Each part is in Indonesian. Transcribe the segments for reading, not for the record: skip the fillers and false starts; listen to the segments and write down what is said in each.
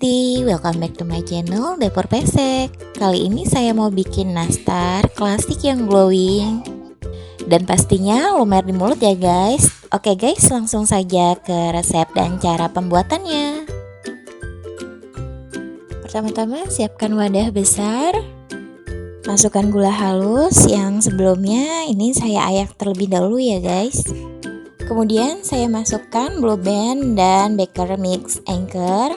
Besti, welcome back to my channel Dapur Pesek. Kali ini saya mau bikin nastar klasik yang glowing dan pastinya lumer di mulut ya guys. Oke guys, langsung saja ke resep dan cara pembuatannya. Pertama-tama siapkan wadah besar. Masukkan gula halus yang sebelumnya ini saya ayak terlebih dahulu ya guys. Kemudian saya masukkan Blue Band dan Baker Mix Anchor.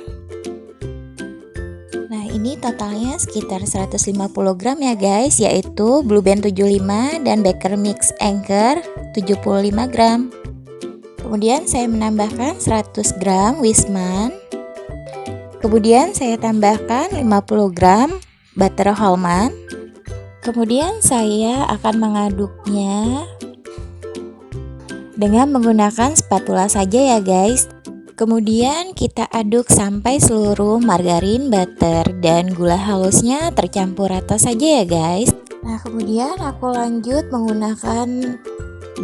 Nah ini totalnya sekitar 150 gram ya guys, yaitu Blue Band 75 dan Baker Mix Anchor 75 gram. Kemudian saya menambahkan 100 gram Wisman. Kemudian saya tambahkan 50 gram butter Hallman. Kemudian saya akan mengaduknya dengan menggunakan spatula saja ya guys. Kemudian kita aduk sampai seluruh margarin, butter, dan gula halusnya tercampur rata saja ya guys. Nah kemudian aku lanjut menggunakan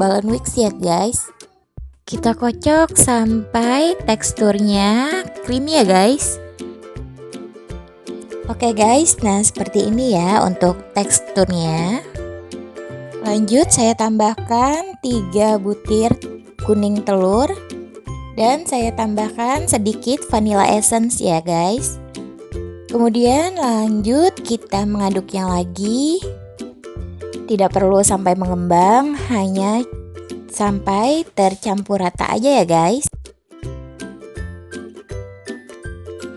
balon whisk ya guys. Kita kocok sampai teksturnya creamy ya guys. Oke guys, nah seperti ini ya untuk teksturnya. Lanjut saya tambahkan 3 butir kuning telur dan saya tambahkan sedikit vanilla essence ya guys. Kemudian lanjut kita mengaduknya lagi. Tidak perlu sampai mengembang, hanya sampai tercampur rata aja ya guys.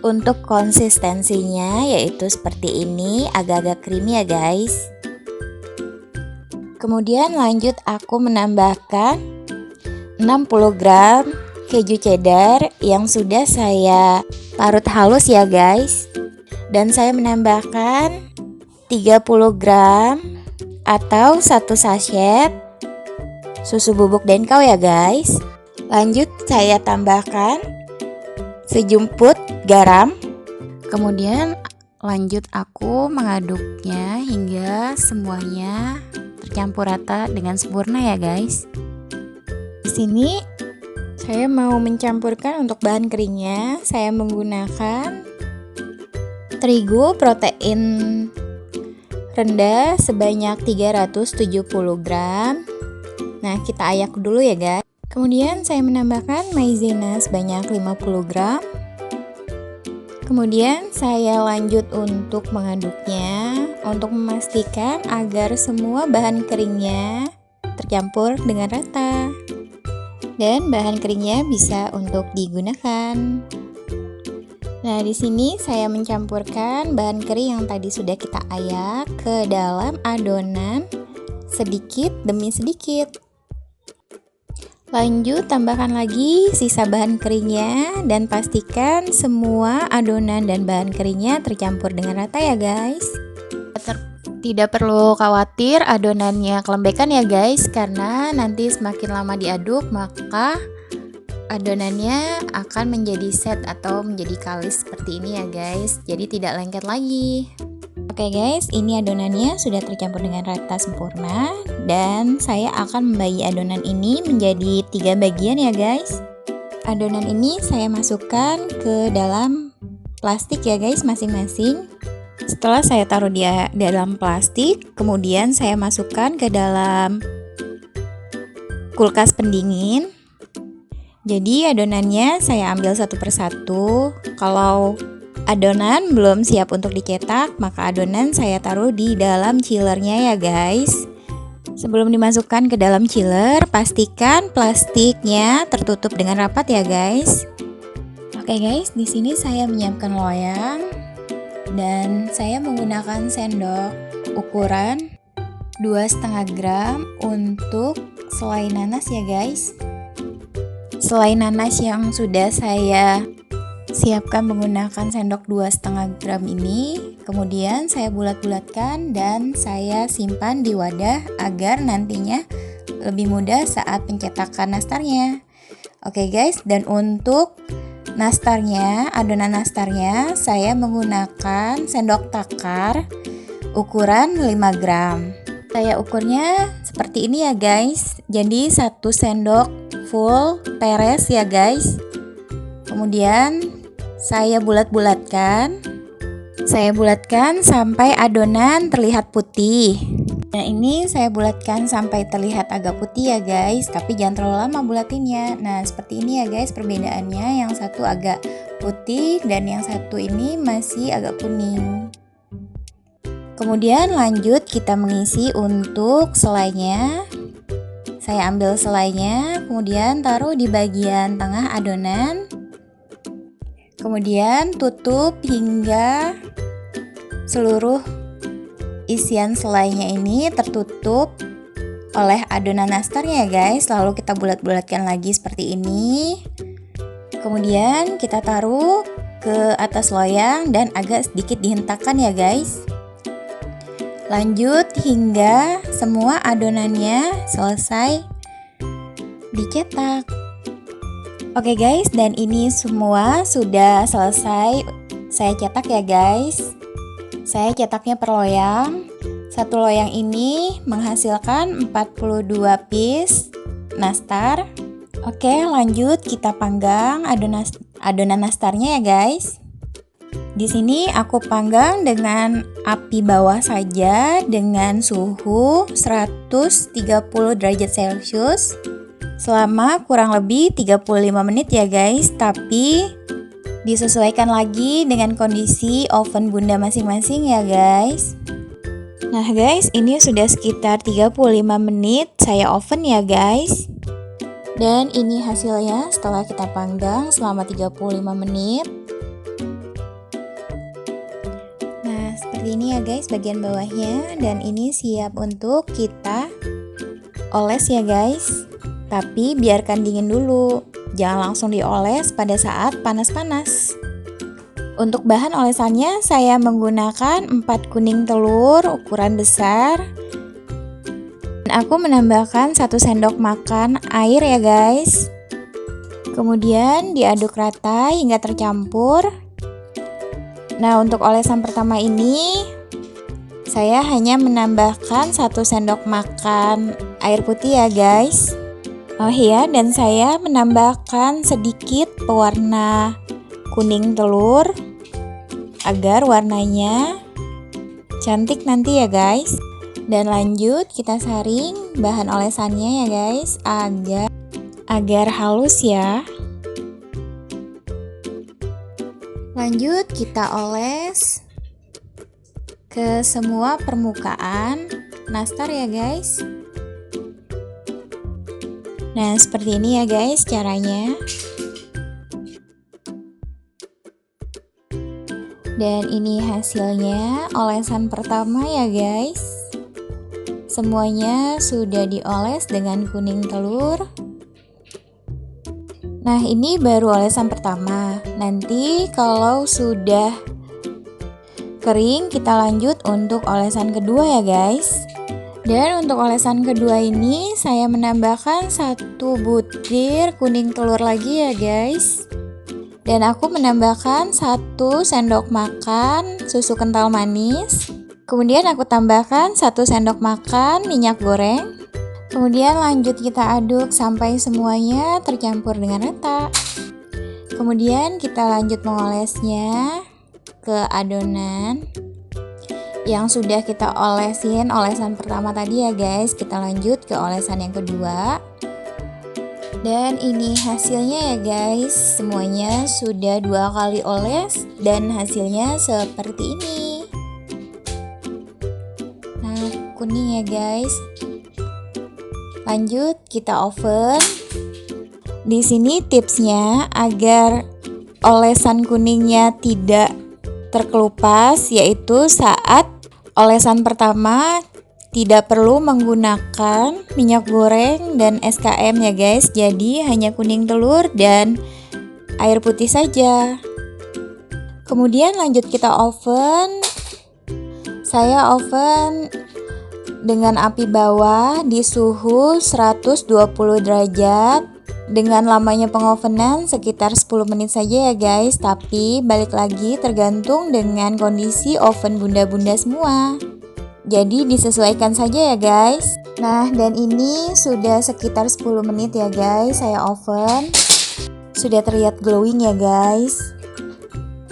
Untuk konsistensinya yaitu seperti ini, agak-agak creamy ya guys. Kemudian lanjut aku menambahkan 60 gram keju cheddar yang sudah saya parut halus ya guys. Dan saya menambahkan 30 gram atau 1 sachet susu bubuk Denkau ya guys. Lanjut saya tambahkan sejumput garam. Kemudian lanjut aku mengaduknya hingga semuanya tercampur rata dengan sempurna ya guys. Di sini saya mau mencampurkan untuk bahan keringnya. Saya menggunakan terigu protein rendah sebanyak 370 gram. Nah, kita ayak dulu ya guys. Kemudian saya menambahkan maizena sebanyak 50 gram. Kemudian saya lanjut untuk mengaduknya untuk memastikan agar semua bahan keringnya tercampur dengan rata dan bahan keringnya bisa untuk digunakan. Nah, di sini saya mencampurkan bahan kering yang tadi sudah kita ayak ke dalam adonan sedikit demi sedikit. Lanjut tambahkan lagi sisa bahan keringnya dan pastikan semua adonan dan bahan keringnya tercampur dengan rata ya guys. Tidak perlu khawatir adonannya kelembekan ya guys, karena nanti semakin lama diaduk maka adonannya akan menjadi set atau menjadi kalis seperti ini ya guys, jadi tidak lengket lagi. Oke guys, ini adonannya sudah tercampur dengan rata sempurna dan saya akan membagi adonan ini menjadi 3 bagian ya guys. Adonan ini saya masukkan ke dalam plastik ya guys masing-masing. Setelah saya taruh di dalam plastik, kemudian saya masukkan ke dalam kulkas pendingin. Jadi adonannya saya ambil satu persatu. Kalau adonan belum siap untuk dicetak, maka adonan saya taruh di dalam chillernya ya guys. Sebelum dimasukkan ke dalam chiller, pastikan plastiknya tertutup dengan rapat ya guys. Oke guys, di sini saya menyiapkan loyang dan saya menggunakan sendok ukuran 2,5 gram untuk selai nanas ya guys. Selai nanas yang sudah saya siapkan menggunakan sendok 2,5 gram ini, kemudian saya bulat-bulatkan dan saya simpan di wadah agar nantinya lebih mudah saat pencetakan nastarnya. Oke guys, dan untuk nastarnya, adonan nastarnya saya menggunakan sendok takar ukuran 5 gram. Saya ukurnya seperti ini ya guys, jadi 1 sendok full peres ya guys. Kemudian saya bulat-bulatkan. Saya bulatkan sampai adonan terlihat putih. Nah, ini saya bulatkan sampai terlihat agak putih ya guys, tapi jangan terlalu lama bulatinnya. Nah, seperti ini ya guys perbedaannya, yang satu agak putih dan yang satu ini masih agak kuning. Kemudian lanjut kita mengisi untuk selainya. Saya ambil selainya, kemudian taruh di bagian tengah adonan. Kemudian tutup hingga seluruh isian selainya ini tertutup oleh adonan nastarnya ya guys. Lalu kita bulat-bulatkan lagi seperti ini. Kemudian kita taruh ke atas loyang dan agak sedikit dihentakkan ya guys. Lanjut hingga semua adonannya selesai dicetak. Oke guys, dan ini semua sudah selesai saya cetak ya guys. Saya cetaknya per loyang. Satu loyang ini menghasilkan 42 piece nastar. Oke, lanjut kita panggang adonan nastarnya ya guys. Di sini aku panggang dengan api bawah saja dengan suhu 130 derajat Celcius selama kurang lebih 35 menit ya guys, tapi disesuaikan lagi dengan kondisi oven bunda masing-masing ya guys. Nah guys, ini sudah sekitar 35 menit saya oven ya guys. Dan ini hasilnya setelah kita panggang selama 35 menit. Nah, seperti ini ya guys bagian bawahnya, dan ini siap untuk kita oles ya guys. Tapi biarkan dingin dulu, jangan langsung dioles pada saat panas-panas. Untuk bahan olesannya saya menggunakan 4 kuning telur ukuran besar. Dan aku menambahkan 1 sendok makan air ya guys. Kemudian diaduk rata hingga tercampur. Nah, untuk olesan pertama ini saya hanya menambahkan 1 sendok makan air putih ya guys. Oh iya, dan saya menambahkan sedikit pewarna kuning telur agar warnanya cantik nanti ya guys. Dan lanjut kita saring bahan olesannya ya guys agar halus ya. Lanjut kita oles ke semua permukaan nastar ya guys. Nah, seperti ini ya guys caranya. Dan ini hasilnya olesan pertama ya guys. Semuanya sudah dioles dengan kuning telur. Nah, ini baru olesan pertama. Nanti kalau sudah kering kita lanjut untuk olesan kedua ya guys. Dan untuk olesan kedua ini saya menambahkan 1 butir kuning telur lagi ya guys. Dan aku menambahkan 1 sendok makan susu kental manis. Kemudian aku tambahkan 1 sendok makan minyak goreng. Kemudian lanjut kita aduk sampai semuanya tercampur dengan rata. Kemudian kita lanjut mengolesnya ke adonan yang sudah kita olesin olesan pertama tadi ya guys. Kita lanjut ke olesan yang kedua. Dan ini hasilnya ya guys. Semuanya sudah 2 kali oles dan hasilnya seperti ini. Nah, kuning ya guys. Lanjut kita oven. Di sini tipsnya agar olesan kuningnya tidak terkelupas, yaitu saat olesan pertama tidak perlu menggunakan minyak goreng dan SKM ya guys. Jadi hanya kuning telur dan air putih saja. Kemudian lanjut kita oven. Saya oven dengan api bawah di suhu 120 derajat. Dengan lamanya pengovenan sekitar 10 menit saja ya guys. Tapi balik lagi tergantung dengan kondisi oven bunda-bunda semua. Jadi disesuaikan saja ya guys. Nah, dan ini sudah sekitar 10 menit ya guys saya oven. Sudah terlihat glowing ya guys.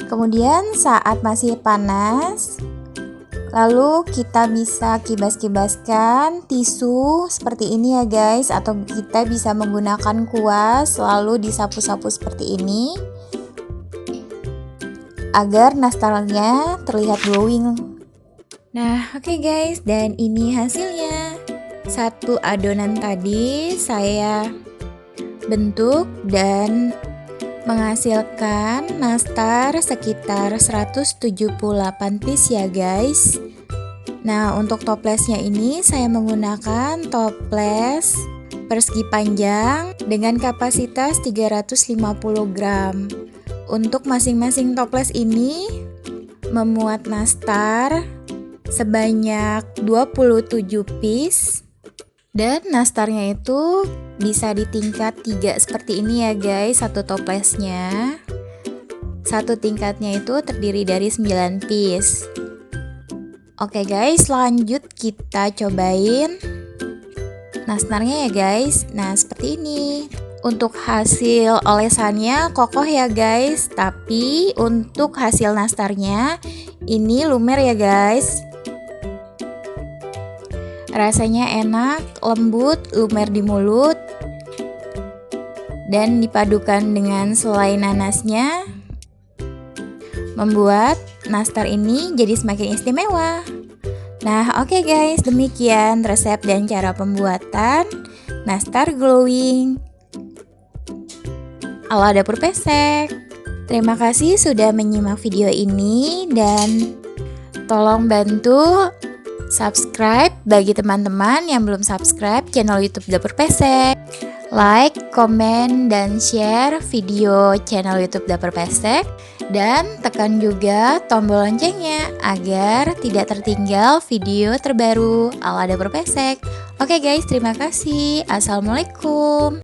Kemudian saat masih panas, lalu kita bisa kibas-kibaskan tisu seperti ini ya guys, atau kita bisa menggunakan kuas lalu disapu-sapu seperti ini agar nastarnya terlihat glowing. Nah, oke guys, dan ini hasilnya. Satu adonan tadi saya bentuk dan menghasilkan nastar sekitar 178 piece ya guys. Nah, untuk toplesnya ini saya menggunakan toples persegi panjang dengan kapasitas 350 gram. Untuk masing-masing toples ini memuat nastar sebanyak 27 piece. Dan nastarnya itu bisa di tingkat 3 seperti ini ya guys, satu toplesnya. Satu tingkatnya itu terdiri dari 9 piece. Oke guys, lanjut kita cobain nastarnya ya guys. Nah, seperti ini. Untuk hasil olesannya kokoh ya guys, tapi untuk hasil nastarnya ini lumer ya guys. Rasanya enak, lembut, lumer di mulut, dan dipadukan dengan selai nanasnya membuat nastar ini jadi semakin istimewa. Nah, oke guys, demikian resep dan cara pembuatan nastar glowing ala dapur pesek. Terima kasih sudah menyimak video ini dan tolong bantu subscribe bagi teman-teman yang belum subscribe channel YouTube Dapur Pesek. Like, komen, dan share video channel YouTube Dapur Pesek. Dan tekan juga tombol loncengnya agar tidak tertinggal video terbaru ala Dapur Pesek. Oke guys, terima kasih. Assalamualaikum.